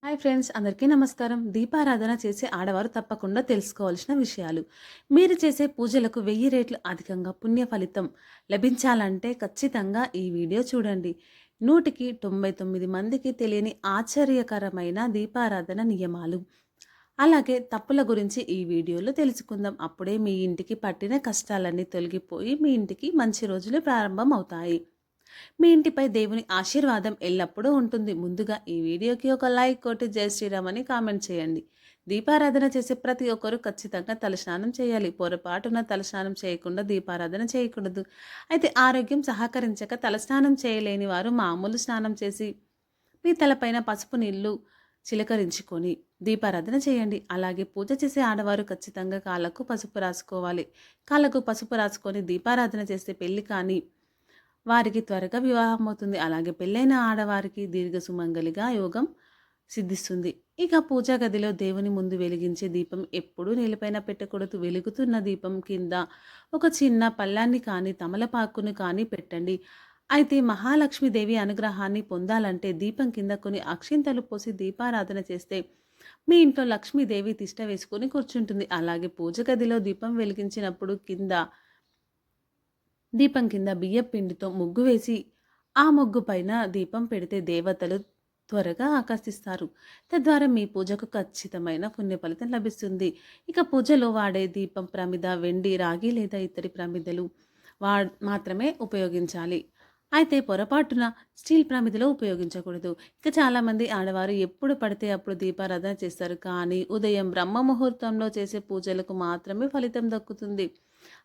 Hi friends, అందరికీ నమస్కారం. దీపారాధన చేసే ఆడవారు తప్పకుండా తెలుసుకోవాల్సిన విషయాలు. మీరు చేసే పూజలకు 1000 రెట్లు అధికంగా పుణ్య ఫలితం లభించాలంటే ఖచ్చితంగా ఈ వీడియో చూడండి. 100కి 99 మందికి తెలియని ఆశ్చర్యకరమైన దీపారాధన నియమాలు. అలాగే తప్పుల గురించి ఈ వీడియోలో తెలుసుకుందాం. అప్పుడే మీ ఇంటికి పట్టిన కష్టాలన్నీ తొలగిపోయి మీ ఇంటికి మంచి రోజులు ప్రారంభం అవుతాయి. మీ ఇంటిపై దేవుని ఆశీర్వాదం ఎల్లప్పుడూ ఉంటుంది. ముందుగా ఈ వీడియోకి ఒక లైక్ కొట్టి జై శ్రీరామ్ అని కామెంట్ చేయండి. దీపారాధన చేసే ప్రతి ఒక్కరూ ఖచ్చితంగా తలస్నానం చేయాలి. పొరపాటున తలస్నానం చేయకుండా దీపారాధన చేయకూడదు. అయితే ఆరోగ్యం సహకరించక తలస్నానం చేయలేని వారు మామూలు స్నానం చేసి మీ తలపైన పసుపు నీళ్లు చిలకరించుకొని దీపారాధన చేయండి. అలాగే పూజ చేసే ఆడవారు ఖచ్చితంగా కాళ్ళకు పసుపు రాసుకోవాలి. కాళ్ళకు పసుపు రాసుకొని దీపారాధన చేస్తే పెళ్లి కానీ వారికి త్వరగా వివాహం అవుతుంది. అలాగే పెళ్ళైన ఆడవారికి దీర్ఘ సుమంగలిగా యోగం సిద్ధిస్తుంది. ఇక పూజా గదిలో దేవుని ముందు వెలిగించే దీపం ఎప్పుడూ నేలపైన పెట్టకూడదు. వెలుగుతున్న దీపం కింద ఒక చిన్న పళ్ళాన్ని కానీ తమలపాకును కానీ పెట్టండి. అయితే మహాలక్ష్మీదేవి అనుగ్రహాన్ని పొందాలంటే దీపం కింద కొన్ని అక్షింతలు పోసి దీపారాధన చేస్తే మీ ఇంట్లో లక్ష్మీదేవి తిష్ట వేసుకొని కూర్చుంటుంది. అలాగే పూజ గదిలో దీపం వెలిగించినప్పుడు దీపం కింద బియ్యం పిండితో ముగ్గు వేసి ఆ ముగ్గు పైన దీపం పెడితే దేవతలు త్వరగా ఆకర్షిస్తారు. తద్వారా మీ పూజకు ఖచ్చితమైన పుణ్య ఫలితం లభిస్తుంది. ఇక పూజలో వాడే దీపం ప్రమిద వెండి, రాగి లేదా ఇతడి ప్రమిదలు మాత్రమే ఉపయోగించాలి. అయితే పొరపాటున స్టీల్ ప్రమిదలో ఉపయోగించకూడదు. ఇక చాలామంది ఆడవారు ఎప్పుడు పడితే అప్పుడు దీపారాధన చేస్తారు. కానీ ఉదయం బ్రహ్మ ముహూర్తంలో చేసే పూజలకు మాత్రమే ఫలితం దక్కుతుంది.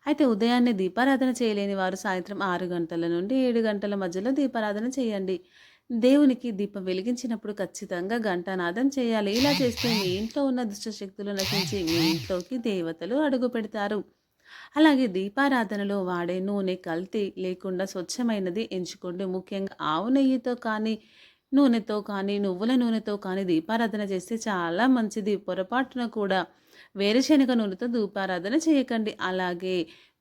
అయితే ఉదయాన్నే దీపారాధన చేయలేని వారు సాయంత్రం 6 గంటల నుండి 7 గంటల మధ్యలో దీపారాధన చేయండి. దేవునికి దీపం వెలిగించినప్పుడు ఖచ్చితంగా ఘంటానాదం చేయాలి. ఇలా చేస్తే మీ ఇంట్లో ఉన్న దుష్టశక్తులు నశించి మీ ఇంట్లోకి దేవతలు అడుగు పెడతారు. అలాగే దీపారాధనలో వాడే నూనె కల్తీ లేకుండా స్వచ్ఛమైనది ఎంచుకోండి. ముఖ్యంగా ఆవు నెయ్యితో కానీ నూనెతో కానీ నువ్వుల నూనెతో కానీ దీపారాధన చేస్తే చాలా మంచిది. పొరపాటున కూడా వేరుశనగ నూనెతో దీపారాధన చేయకండి. అలాగే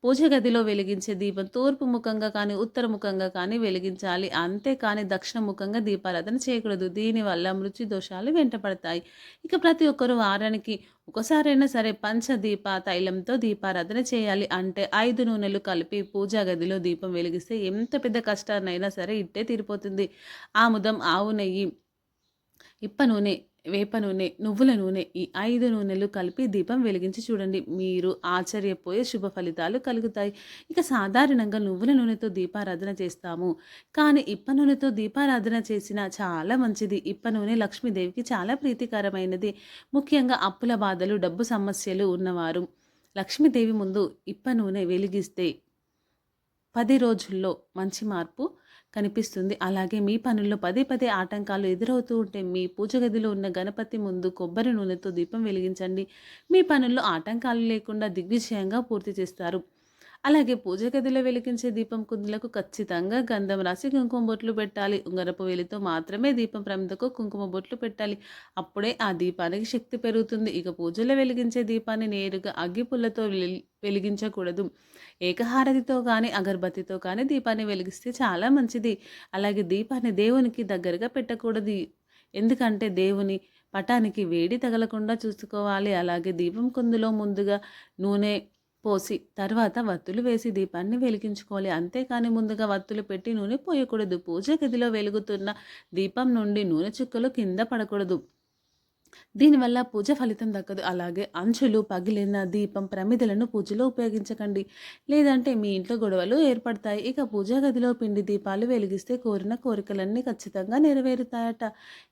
పూజ గదిలో వెలిగించే దీపం తూర్పు ముఖంగా కానీ ఉత్తర ముఖంగా కానీ వెలిగించాలి. అంతేకాని దక్షిణ ముఖంగా దీపారాధన చేయకూడదు. దీనివల్ల మృత్యు దోషాలు వెంటపడతాయి. ఇక ప్రతి ఒక్కరూ వారానికి ఒకసారైనా సరే పంచదీప తైలంతో దీపారాధన చేయాలి. అంటే 5 నూనెలు కలిపి పూజా గదిలో దీపం వెలిగిస్తే ఎంత పెద్ద కష్టాన్నైనా సరే ఇట్టే తీరిపోతుంది. ఆముదం, ఆవు నెయ్యి, ఇప్ప నూనె, వేప నూనె, నువ్వుల నూనె ఈ 5 నూనెలు కలిపి దీపం వెలిగించి చూడండి. మీరు ఆశ్చర్యపోయే శుభ ఫలితాలు కలుగుతాయి. ఇక సాధారణంగా నువ్వుల నూనెతో దీపారాధన చేస్తాము. కానీ ఇప్ప నూనెతో దీపారాధన చేసిన చాలా మంచిది. ఇప్ప నూనె లక్ష్మీదేవికి చాలా ప్రీతికరమైనది. ముఖ్యంగా అప్పుల బాధలు, డబ్బు సమస్యలు ఉన్నవారు లక్ష్మీదేవి ముందు ఇప్ప నూనె వెలిగిస్తే 10 రోజుల్లో మంచి మార్పు కనిపిస్తుంది. అలాగే మీ పనుల్లో పదే పదే ఆటంకాలు ఎదురవుతూ ఉంటే మీ పూజ గదిలో ఉన్న గణపతి ముందు కొబ్బరి నూనెతో దీపం వెలిగించండి. మీ పనుల్లో ఆటంకాలు లేకుండా దిగ్విజయంగా పూర్తి చేస్తారు. అలాగే పూజ గదిలో వెలిగించే దీపం కుందులకు ఖచ్చితంగా గంధం రాసి కుంకుమ బొట్లు పెట్టాలి. ఉంగరపు వేలితో మాత్రమే దీపం ప్రమిదకు కుంకుమ బొట్లు పెట్టాలి. అప్పుడే ఆ దీపానికి శక్తి పెరుగుతుంది. ఇక పూజలో వెలిగించే దీపాన్ని నేరుగా అగ్గిపుల్లతో వెలిగించకూడదు. ఏకహారతితో కానీ అగరబత్తితో కానీ దీపాన్ని వెలిగిస్తే చాలా మంచిది. అలాగే దీపాన్ని దేవునికి దగ్గరగా పెట్టకూడదు. ఎందుకంటే దేవుని పటానికి వేడి తగలకుండా చూసుకోవాలి. అలాగే దీపం కుందులో ముందుగా నూనె పోసి తర్వాత వత్తులు వేసి దీపాన్ని వెలిగించుకోవాలి. అంతేకాని ముందుగా వత్తులు పెట్టి నూనె పోయకూడదు. పూజ గదిలో వెలుగుతున్న దీపం నుండి నూనె చుక్కలు కింద పడకూడదు. దీనివల్ల పూజ ఫలితం దక్కదు. అలాగే అంచులు పగిలిన దీపం ప్రమిదలను పూజలో ఉపయోగించకండి. లేదంటే మీ ఇంట్లో గొడవలు ఏర్పడతాయి. ఇక పూజా గదిలో పిండి దీపాలు వెలిగిస్తే కోరిన కోరికలన్నీ ఖచ్చితంగా నెరవేరుతాయట.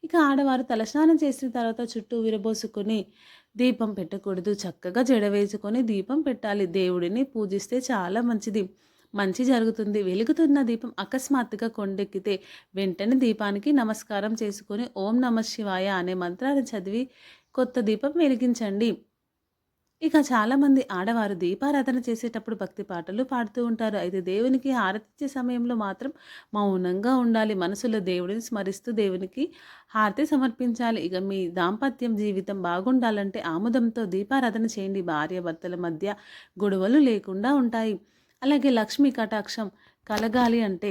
ఇక ఆడవారు తలస్నానం చేసిన తర్వాత చుట్టూ విరబోసుకొని దీపం పెట్టకూడదు. చక్కగా జడ వేసుకొని దీపం పెట్టాలి. దేవుడిని పూజిస్తే చాలా మంచిది, మంచి జరుగుతుంది. వెలుగుతున్న దీపం అకస్మాత్తుగా కొండెక్కితే వెంటనే దీపానికి నమస్కారం చేసుకొని ఓం నమ శివాయ అనే మంత్రాన్ని చదివి కొత్త దీపం వెలిగించండి. ఇక చాలామంది ఆడవారు దీపారాధన చేసేటప్పుడు భక్తి పాటలు పాడుతూ ఉంటారు. అయితే దేవునికి హారతిచ్చే సమయంలో మాత్రం మౌనంగా ఉండాలి. మనసులో దేవుడిని స్మరిస్తూ దేవునికి హారతి సమర్పించాలి. ఇక మీ దాంపత్యం జీవితం బాగుండాలంటే ఆముదంతో దీపారాధన చేయండి. భార్యాభర్తల మధ్య గొడవలు లేకుండా ఉంటాయి. అలాగే లక్ష్మీ కటాక్షం కలగాలి అంటే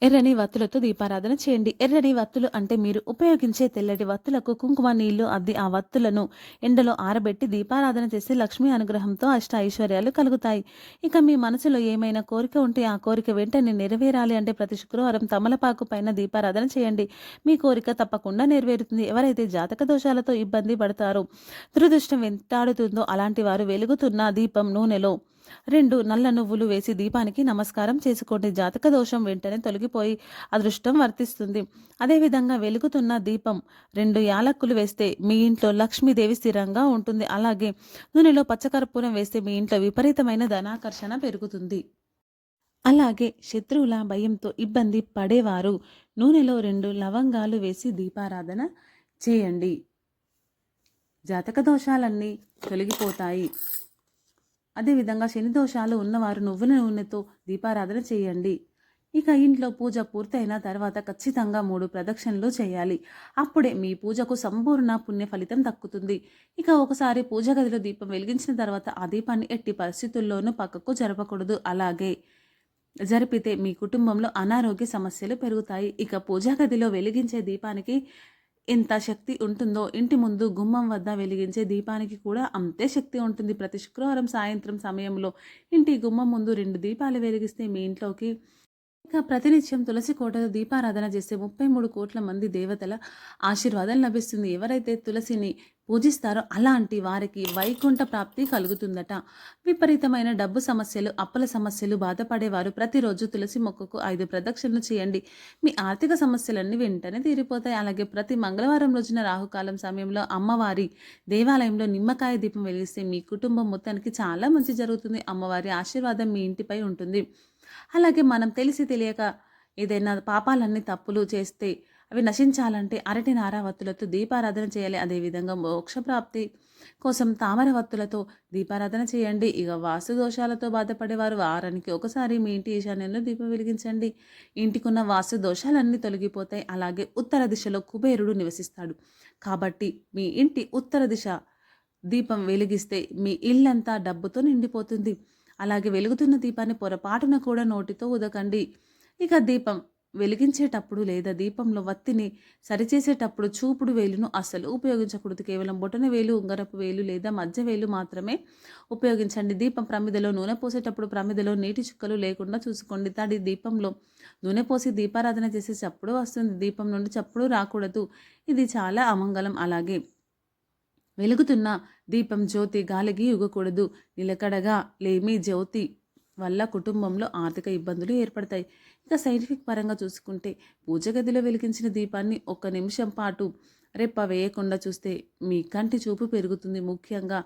ఎర్రని వత్తులతో దీపారాధన చేయండి. ఎర్రని వత్తులు అంటే మీరు ఉపయోగించే తెల్లటి వత్తులకు కుంకుమ నీళ్లు అద్ది ఆ వత్తులను ఎండలో ఆరబెట్టి దీపారాధన చేసి లక్ష్మీ అనుగ్రహంతో అష్ట ఐశ్వర్యాలు కలుగుతాయి. ఇక మీ మనసులో ఏమైనా కోరిక ఉంటే ఆ కోరిక వెంటనే నెరవేరాలి అంటే ప్రతి శుక్రవారం తమలపాకు పైన దీపారాధన చేయండి. మీ కోరిక తప్పకుండా నెరవేరుతుంది. ఎవరైతే జాతక దోషాలతో ఇబ్బంది పడతారో, దురదృష్టం వెంటాడుతుందో అలాంటి వారు వెలుగుతున్న దీపం నూనెలో 2 నల్ల నువ్వులు వేసి దీపానికి నమస్కారం చేసుకోండి. జాతక దోషం వెంటనే తొలగిపోయి అదృష్టం వర్తిస్తుంది. అదేవిధంగా వెలుగుతున్న దీపం 2 యాలక్కులు వేస్తే మీ ఇంట్లో లక్ష్మీదేవి స్థిరంగా ఉంటుంది. అలాగే నూనెలో పచ్చకర్పూరం వేస్తే మీ ఇంట్లో విపరీతమైన ధనాకర్షణ పెరుగుతుంది. అలాగే శత్రువుల భయంతో ఇబ్బంది పడేవారు నూనెలో 2 లవంగాలు వేసి దీపారాధన చేయండి. జాతక దోషాలన్నీ తొలగిపోతాయి. అదేవిధంగా శని దోషాలు ఉన్నవారు నువ్వుల నూనెతో దీపారాధన చేయండి. ఇక ఇంట్లో పూజ పూర్తయిన తర్వాత ఖచ్చితంగా 3 ప్రదక్షిణలు చేయాలి. అప్పుడే మీ పూజకు సంపూర్ణ పుణ్య ఫలితం దక్కుతుంది. ఇక ఒకసారి పూజ గదిలో దీపం వెలిగించిన తర్వాత ఆ దీపాన్ని ఎట్టి పరిస్థితుల్లోనూ పక్కకు జరపకూడదు. అలాగే జరిపితే మీ కుటుంబంలో అనారోగ్య సమస్యలు పెరుగుతాయి. ఇక పూజా గదిలో వెలిగించే దీపానికి ఎంత శక్తి ఉంటుందో ఇంటి ముందు గుమ్మం వద్ద వెలిగించే దీపానికి కూడా అంతే శక్తి ఉంటుంది. ప్రతి శుక్రవారం సాయంత్రం సమయంలో ఇంటి గుమ్మం ముందు 2 దీపాలు వెలిగిస్తే మీ ఇంట్లోకి ఇక ప్రతినిత్యం తులసి కోటలో దీపారాధన చేస్తే 33 కోట్ల మంది దేవతల ఆశీర్వాదం లభిస్తుంది. ఎవరైతే తులసిని పూజిస్తారో అలాంటి వారికి వైకుంఠ ప్రాప్తి కలుగుతుందట. విపరీతమైన డబ్బు సమస్యలు, అప్పుల సమస్యలు బాధపడేవారు ప్రతిరోజు తులసి మొక్కకు 5 ప్రదక్షిణలు చేయండి. మీ ఆర్థిక సమస్యలన్నీ వెంటనే తీరిపోతాయి. అలాగే ప్రతి మంగళవారం రోజున రాహుకాలం సమయంలో అమ్మవారి దేవాలయంలో నిమ్మకాయ దీపం వెలిగిస్తే మీ కుటుంబం మొత్తానికి చాలా మంచి జరుగుతుంది. అమ్మవారి ఆశీర్వాదం మీ ఇంటిపై ఉంటుంది. అలాగే మనం తెలిసి తెలియక ఏదైనా పాపాలన్నీ తప్పులు చేస్తే అవి నశించాలంటే అరటి నారావత్తులతో దీపారాధన చేయాలి. అదేవిధంగా మోక్షప్రాప్తి కోసం తామర వత్తులతో దీపారాధన చేయండి. ఇక వాస్తు దోషాలతో బాధపడేవారు వారానికి ఒకసారి మీ ఇంటి ఈశాన్యంలో దీపం వెలిగించండి. ఇంటికున్న వాస్తు దోషాలన్నీ తొలగిపోతాయి. అలాగే ఉత్తర దిశలో కుబేరుడు నివసిస్తాడు కాబట్టి మీ ఇంటి ఉత్తర దిశ దీపం వెలిగిస్తే మీ ఇల్లంతా డబ్బుతో నిండిపోతుంది. అలాగే వెలుగుతున్న దీపాన్ని పొరపాటున కూడా నోటితో ఉదకండి. ఇక దీపం వెలిగించేటప్పుడు లేదా దీపంలో వత్తిని సరిచేసేటప్పుడు చూపుడు వేలును అస్సలు ఉపయోగించకూడదు. కేవలం బొటన వేలు, ఉంగరపు వేలు లేదా మధ్య వేలు మాత్రమే ఉపయోగించండి. దీపం ప్రమిదలో నూనె పోసేటప్పుడు ప్రమిదలో నీటి చుక్కలు లేకుండా చూసుకోండి. తడి దీపంలో నూనె పోసి దీపారాధన చేసే చప్పుడు వస్తుంది. దీపం నుండి చప్పుడు రాకూడదు. ఇది చాలా అమంగళం. అలాగే వెలుగుతున్న దీపం జ్యోతి గాలికి యుగకూడదు. నిలకడగా లేమి జ్యోతి వల్ల కుటుంబంలో ఆర్థిక ఇబ్బందులు ఏర్పడతాయి. ఇక సైంటిఫిక్ పరంగా చూసుకుంటే పూజ గదిలో వెలిగించిన దీపాన్ని 1 నిమిషం పాటు రెప్ప వేయకుండా చూస్తే మీ కంటి చూపు పెరుగుతుంది. ముఖ్యంగా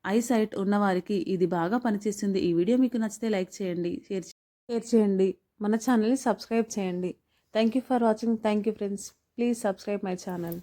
ఐసైట్ ఉన్నవారికి ఇది బాగా పనిచేస్తుంది. ఈ వీడియో మీకు నచ్చితే లైక్ చేయండి, షేర్ చేయండి, మన ఛానల్ని సబ్స్క్రైబ్ చేయండి. Thank you for watching. Thank you friends. Please subscribe my channel.